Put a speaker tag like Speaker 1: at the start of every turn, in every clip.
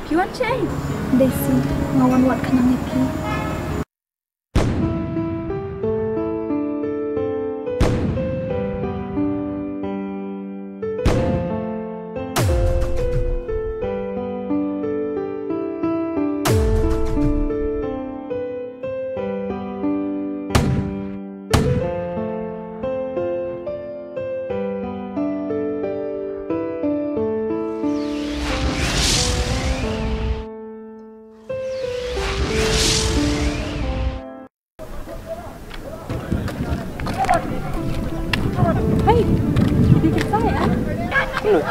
Speaker 1: Piwan cai. Desi ngawan wat kenang pi.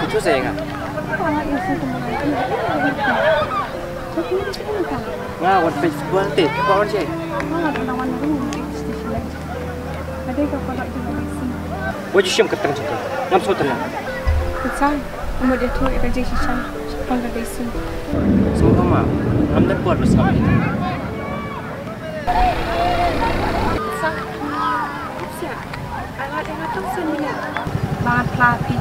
Speaker 2: Itu saya kan? Nggak, wan festival teh, kau orang cek. Wajib siam keteng juga, ngam so tenang.
Speaker 1: Kynsai, umur dia tu ikan jadi sisa, sepuluh desi.
Speaker 2: Semua mah, ngam dan buat bersama kita.
Speaker 1: Kynsai, siap. Alat yang atas sini. Bangat pelatih.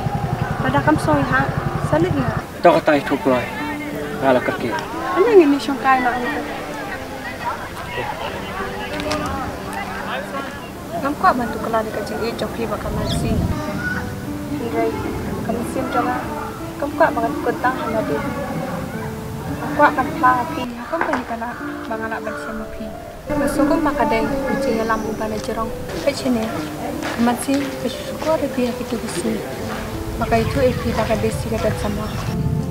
Speaker 1: Pada kamu soi ha, selignya.
Speaker 2: Tahu kata itu pula, ngalah kerja.
Speaker 1: Mana yang ini syongkai nak itu? Kamu kau bantu kelar dekat JINGIEID joki bakal masih. Hinggai kamu sim jalan, kamu kau bangat kentang hanya dia. Kau akan pelatih, kamu beri kana banganak bersih mupi. Masukkan pakadai kucing alam ubah jerong. Kecine, masih bersyukur lebih itu besi. Maka itu Aity bakal desi kata sama.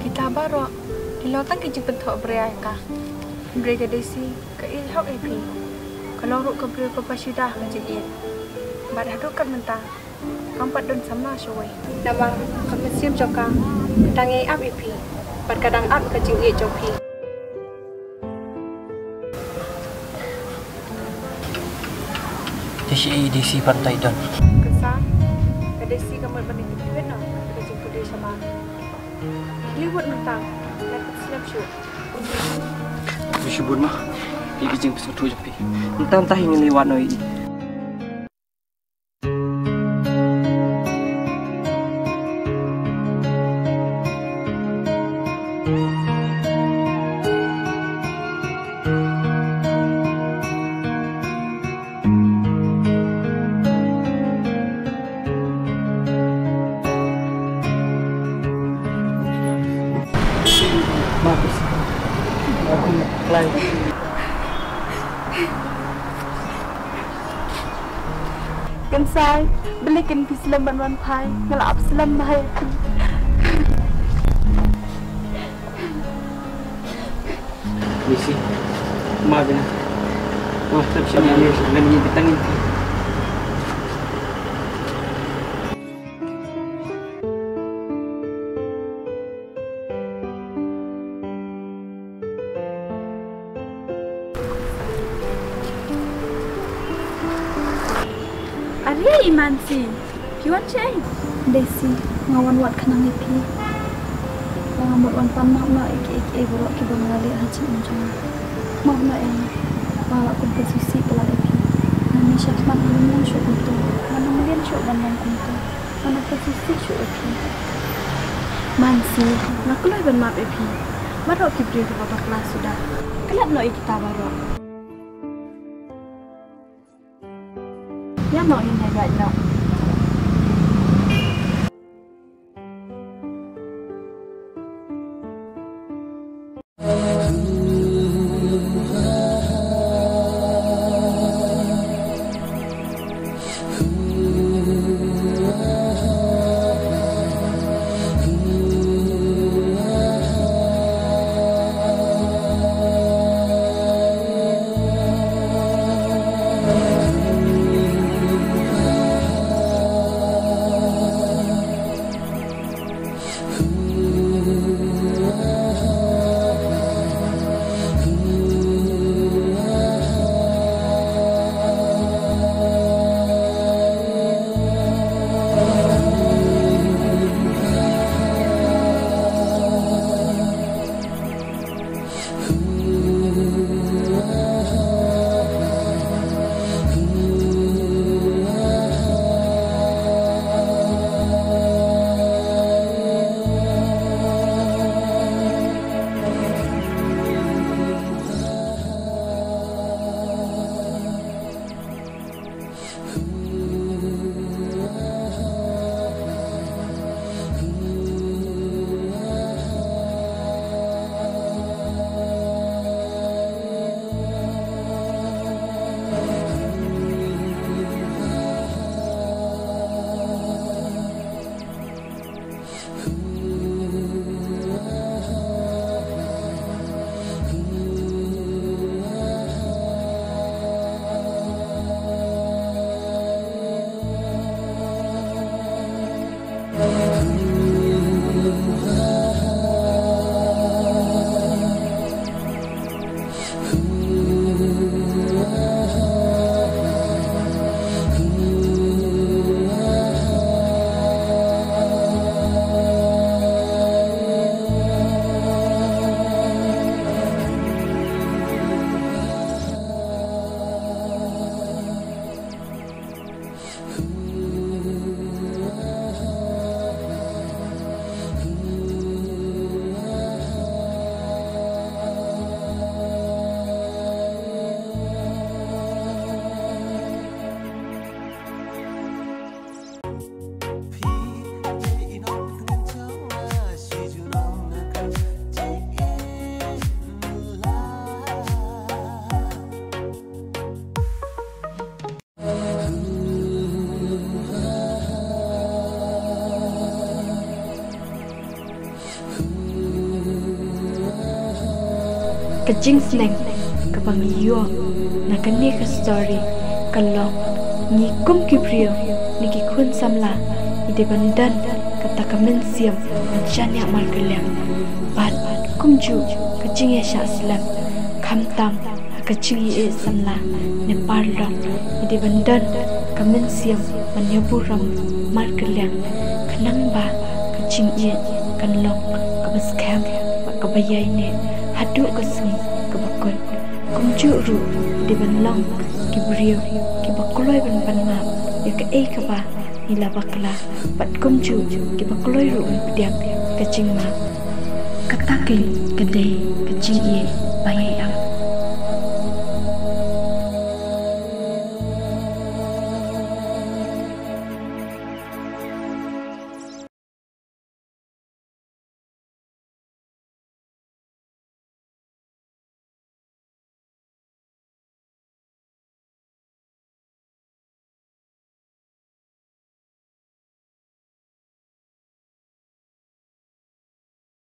Speaker 1: Kita baru di lautan kejip bentuk Aimeka. Mereka desi ke ilham Aity. Kalau ruk ke beri kepasidah ke JINGIEID. Pada hadukan mentah. Kampat dan sama syawai. Nama kami siap jokang. Tangi ap Aity. Pada kadang ap ke JINGIEID joki.
Speaker 2: Desi pantai dan.
Speaker 1: Kesal. Desi kamu benih benar. Sama liwat mentang nak siap syuk
Speaker 2: syubun mah iki jeng pesutu jepi entah ingin liwat noi Bagus. Aku lain.
Speaker 1: Kynsai, belikan pislam ban pai, ngelap selam bahaya.
Speaker 2: Misi, maaf ya. Wah, tapi siapa ni? Lagi petang ini.
Speaker 1: Ada iman si, piwan cai. Desi ngawan wat kenang pi. Ngamut wan pan mak mak iki buruk ki bangali haji unjung. Mak mak ini, malah aku bersusi pelat pi. Nami syakman ini syuk itu, mana melian syuk bandang itu, mana bersusi syuk pi. Mansi, nak keluar ban mak pi. Baru ki beri beberapa kelas sudah. Kelak no kita baru. Ya no ini right now.
Speaker 3: ka jing sneng ka bang yo na ka ne ka story ka long ni kum ki prio ni ki khun samla ide bandan ka ta ka men siam janya mar ka lem bat kum ju ka jing ya sha slam kham tam ka jing e samla ne par long ide bandan ka men siam man yabu ram mar ka lem khanang ba ka jing e kan long ka bas kham ka bayai ne hadu ka sum ka bakon kum ju ru de ban long ki brio ki bakloi ban ban ma ya ka e ka ba ila bakla pat kum ju ki bakloi ru pediam ka jing ma ka takin